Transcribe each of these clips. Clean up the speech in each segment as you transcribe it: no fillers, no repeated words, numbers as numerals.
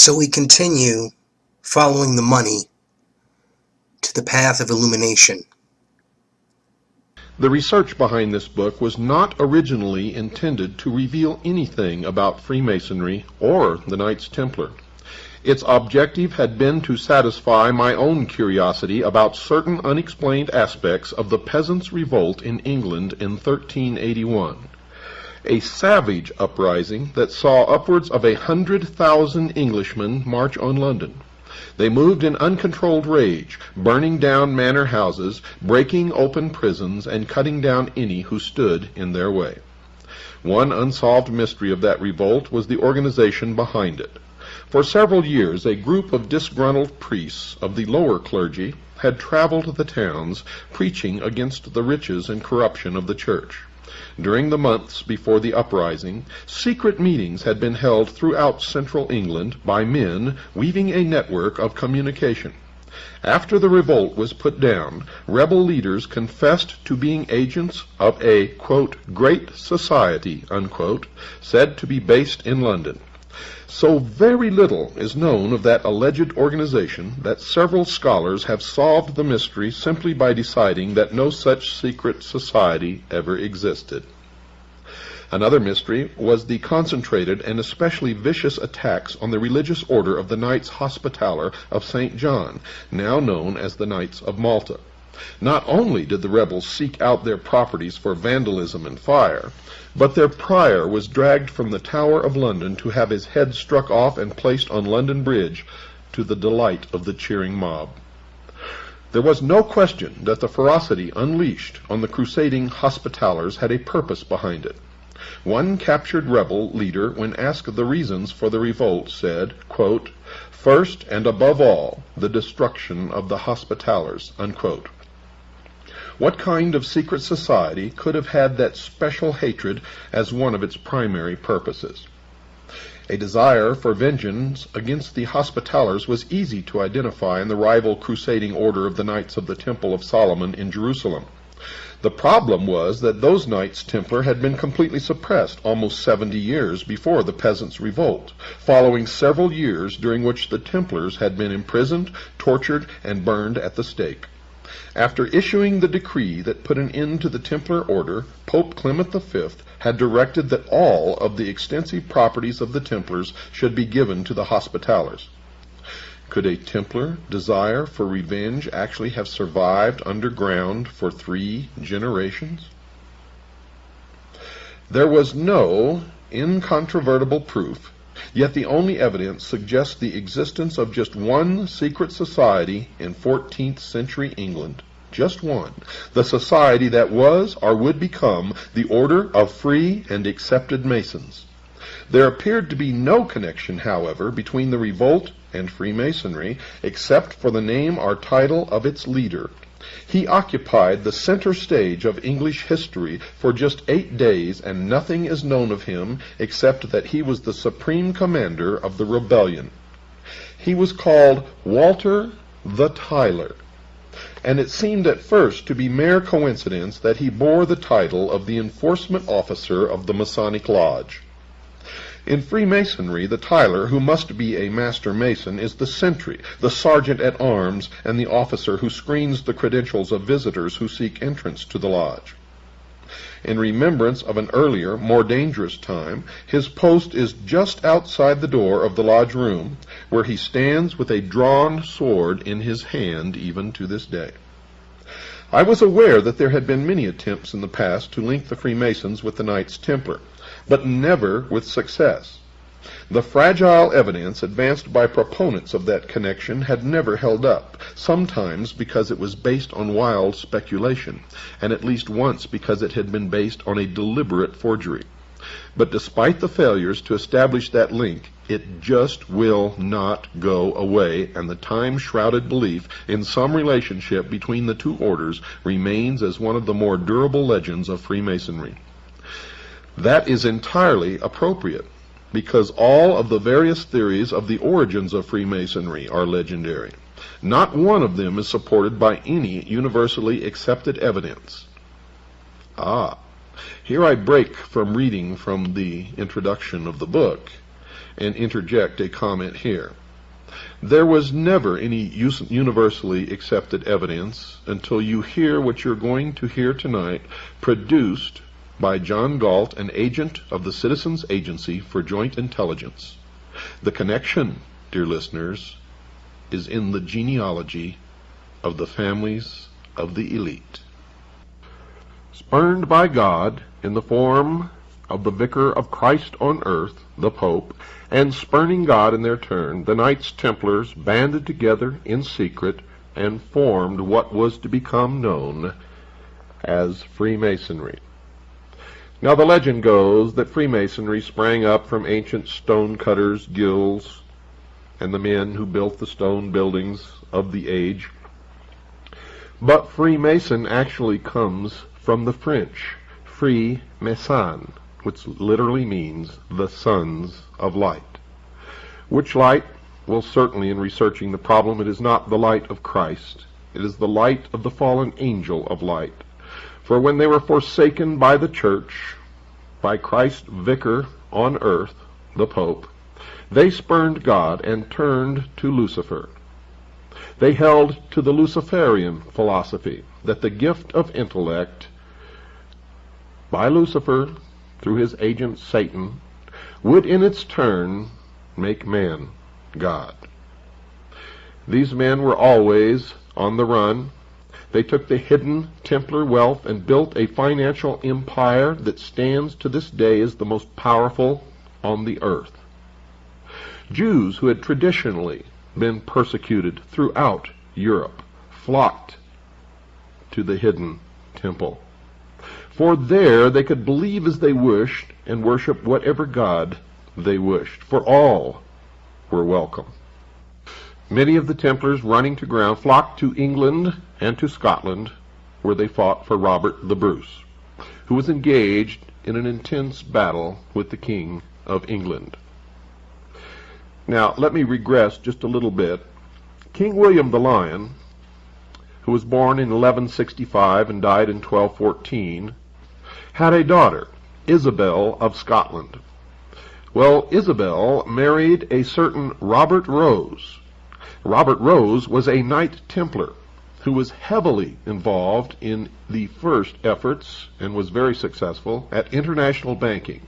So we continue following the money to the path of illumination. The research behind this book was not originally intended to reveal anything about Freemasonry or the Knights Templar. Its objective had been to satisfy my own curiosity about certain unexplained aspects of the Peasants' Revolt in England in 1381. A savage uprising that saw upwards of 100,000 Englishmen march on London. They moved in uncontrolled rage, burning down manor houses, breaking open prisons, and cutting down any who stood in their way. One unsolved mystery of that revolt was the organization behind it. For several years, a group of disgruntled priests of the lower clergy had traveled the towns, preaching against the riches and corruption of the church. During the months before the uprising, secret meetings had been held throughout central England by men weaving a network of communication. After the revolt was put down, rebel leaders confessed to being agents of a, quote, great society, unquote, said to be based in London. So very little is known of that alleged organization that several scholars have solved the mystery simply by deciding that no such secret society ever existed. Another mystery was the concentrated and especially vicious attacks on the religious order of the Knights Hospitaller of St. John, now known as the Knights of Malta. Not only did the rebels seek out their properties for vandalism and fire, but their prior was dragged from the Tower of London to have his head struck off and placed on London Bridge, to the delight of the cheering mob. There was no question that the ferocity unleashed on the crusading Hospitallers had a purpose behind it. One captured rebel leader, when asked the reasons for the revolt, said, quote, first and above all, the destruction of the Hospitallers, unquote. What kind of secret society could have had that special hatred as one of its primary purposes? A desire for vengeance against the Hospitallers was easy to identify in the rival crusading order of the Knights of the Temple of Solomon in Jerusalem. The problem was that those Knights Templar had been completely suppressed almost 70 years before the Peasants' Revolt, following several years during which the Templars had been imprisoned, tortured, and burned at the stake. After issuing the decree that put an end to the Templar order, Pope Clement V had directed that all of the extensive properties of the Templars should be given to the Hospitallers. Could a Templar desire for revenge actually have survived underground for 3 generations? There was no incontrovertible proof, yet the only evidence suggests the existence of just one secret society in 14th century England. Just one. The society that was or would become the Order of Free and Accepted Masons. There appeared to be no connection, however, between the revolt and Freemasonry, except for the name or title of its leader. He occupied the center stage of English history for just 8 days, and nothing is known of him except that he was the supreme commander of the rebellion. He was called Walter the Tyler, and it seemed at first to be mere coincidence that he bore the title of the enforcement officer of the Masonic Lodge. In Freemasonry, the Tyler, who must be a master mason, is the sentry, the sergeant-at-arms, and the officer who screens the credentials of visitors who seek entrance to the lodge. In remembrance of an earlier, more dangerous time, his post is just outside the door of the lodge room, where he stands with a drawn sword in his hand even to this day. I was aware that there had been many attempts in the past to link the Freemasons with the Knights Templar, but never with success. The fragile evidence advanced by proponents of that connection had never held up, sometimes because it was based on wild speculation, and at least once because it had been based on a deliberate forgery. But despite the failures to establish that link, it just will not go away, and the time-shrouded belief in some relationship between the two orders remains as one of the more durable legends of Freemasonry. That is entirely appropriate, because all of the various theories of the origins of Freemasonry are legendary. Not one of them is supported by any universally accepted evidence. Here I break from reading from the introduction of the book and interject a comment here. There was never any universally accepted evidence until you hear what you're going to hear tonight, produced by John Galt, an agent of the Citizens Agency for Joint Intelligence. The connection, dear listeners, is in the genealogy of the families of the elite. Spurned by God in the form of the Vicar of Christ on earth, the Pope, and spurning God in their turn, the Knights Templars banded together in secret and formed what was to become known as Freemasonry. Now the legend goes that Freemasonry sprang up from ancient stonecutters' guilds and the men who built the stone buildings of the age. But Freemason actually comes from the French, Free Mason, which literally means the sons of light. Which light? Well, certainly in researching the problem, it is not the light of Christ. It is the light of the fallen angel of light. For when they were forsaken by the church, by Christ's vicar on earth, the Pope, they spurned God and turned to Lucifer. They held to the Luciferian philosophy that the gift of intellect by Lucifer through his agent Satan would in its turn make man God. These men were always on the run. They took the hidden Templar wealth and built a financial empire that stands to this day as the most powerful on the earth. Jews who had traditionally been persecuted throughout Europe flocked to the hidden temple. For there they could believe as they wished and worship whatever God they wished, for all were welcome. Many of the Templars running to ground flocked to England and to Scotland, where they fought for Robert the Bruce, who was engaged in an intense battle with the King of England. Now, let me regress just a little bit. King William the Lion, who was born in 1165 and died in 1214, had a daughter, Isabel of Scotland. Well, Isabel married a certain Robert Rose. Robert Rose was a Knight Templar who was heavily involved in the first efforts and was very successful at international banking.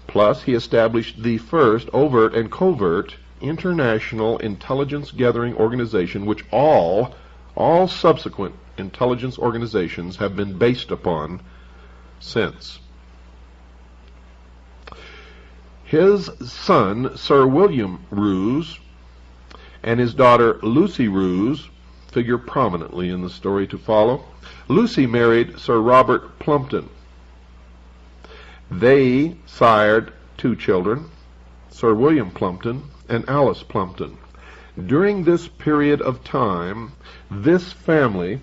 Plus, he established the first overt and covert international intelligence gathering organization, which all subsequent intelligence organizations have been based upon since. His son, Sir William Roos, and his daughter, Lucy Roos, figure prominently in the story to follow. Lucy married Sir Robert Plumpton. They sired two children, Sir William Plumpton and Alice Plumpton. During this period of time, this family,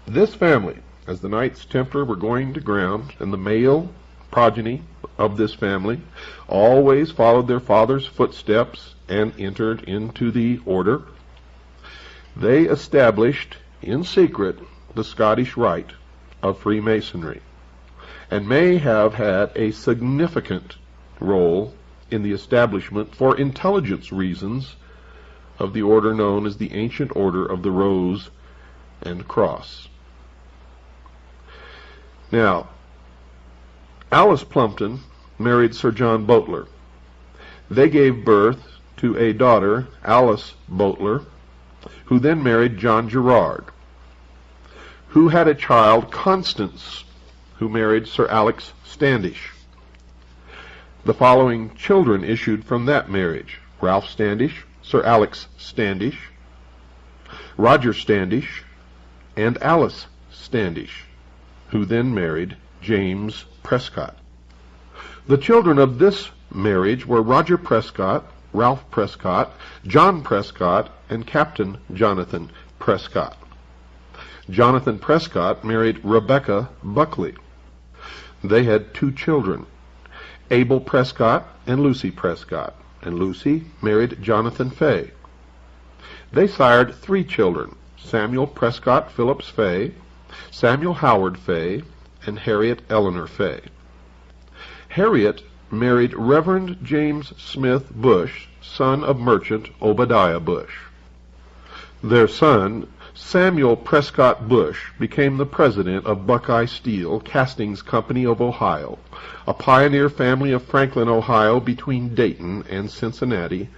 as the Knights Templar were going to ground, and the male progeny of this family always followed their father's footsteps and entered into the order. They established in secret the Scottish Rite of Freemasonry, and may have had a significant role in the establishment, for intelligence reasons, of the order known as the Ancient Order of the Rose and Cross. Now, Alice Plumpton married Sir John Boteler. They gave birth to a daughter, Alice Boteler, who then married John Gerard, who had a child, Constance, who married Sir Alex Standish. The following children issued from that marriage: Ralph Standish, Sir Alex Standish, Roger Standish, and Alice Standish, who then married James Prescott. The children of this marriage were Roger Prescott, Ralph Prescott, John Prescott, and Captain Jonathan Prescott. Jonathan Prescott married Rebecca Buckley. They had two children, Abel Prescott and Lucy Prescott, and Lucy married Jonathan Fay. They sired three children, Samuel Prescott Phillips Fay, Samuel Howard Fay, and Harriet Eleanor Fay. Harriet married Reverend James Smith Bush, son of merchant Obadiah Bush. Their son, Samuel Prescott Bush, became the president of Buckeye Steel Castings Company of Ohio, a pioneer family of Franklin, Ohio, between Dayton and Cincinnati,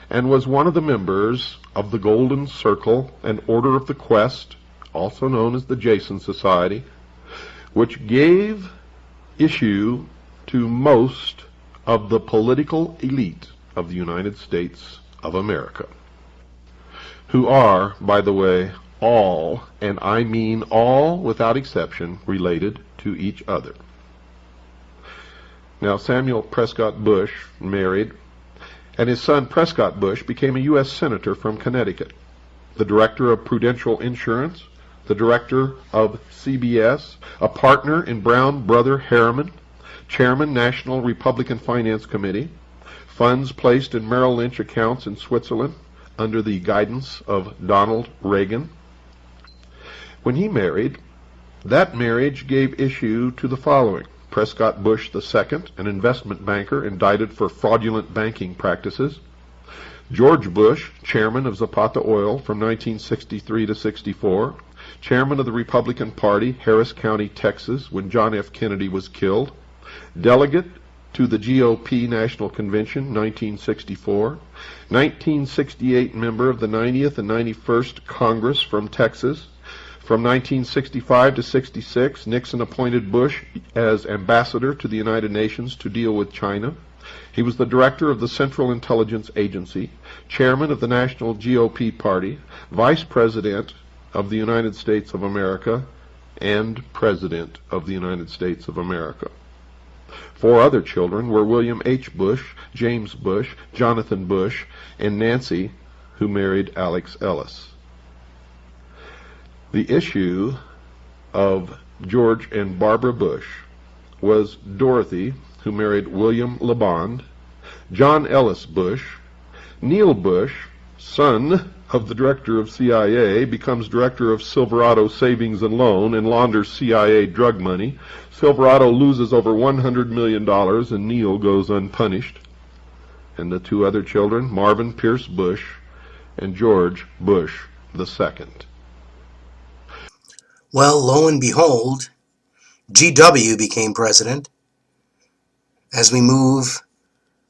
and was one of the members of the Golden Circle and Order of the Quest, also known as the Jason Society, which gave issue to most of the political elite of the United States of America, who are, by the way, all, and I mean all without exception, related to each other. Now, Samuel Prescott Bush married, and his son Prescott Bush became a U.S. Senator from Connecticut, the director of Prudential Insurance, the director of CBS, a partner in Brown Brother Harriman, chairman National Republican Finance Committee, funds placed in Merrill Lynch accounts in Switzerland under the guidance of Donald Reagan. When he married, that marriage gave issue to the following: Prescott Bush II, an investment banker indicted for fraudulent banking practices; George Bush, chairman of Zapata Oil from 1963 to 64, chairman of the Republican Party, Harris County, Texas, when John F. Kennedy was killed; delegate to the GOP National Convention, 1964, 1968 member of the 90th and 91st Congress from Texas. From 1965 to 66, Nixon appointed Bush as ambassador to the United Nations to deal with China. He was the director of the Central Intelligence Agency, chairman of the National GOP Party, vice president of the United States of America, and president of the United States of America. Four other children were William H. Bush, James Bush, Jonathan Bush, and Nancy, who married Alex Ellis. The issue of George and Barbara Bush was Dorothy, who married William LeBond, John Ellis Bush, Neil Bush, son of the director of CIA, becomes director of Silverado Savings and Loan and launders CIA drug money. Silverado loses over $100 million and Neil goes unpunished. And the two other children, Marvin Pierce Bush and George Bush II. Well, lo and behold, GW became president. As we move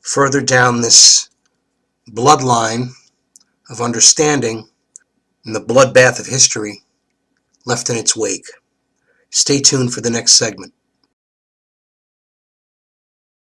further down this bloodline of understanding and the bloodbath of history left in its wake. Stay tuned for the next segment.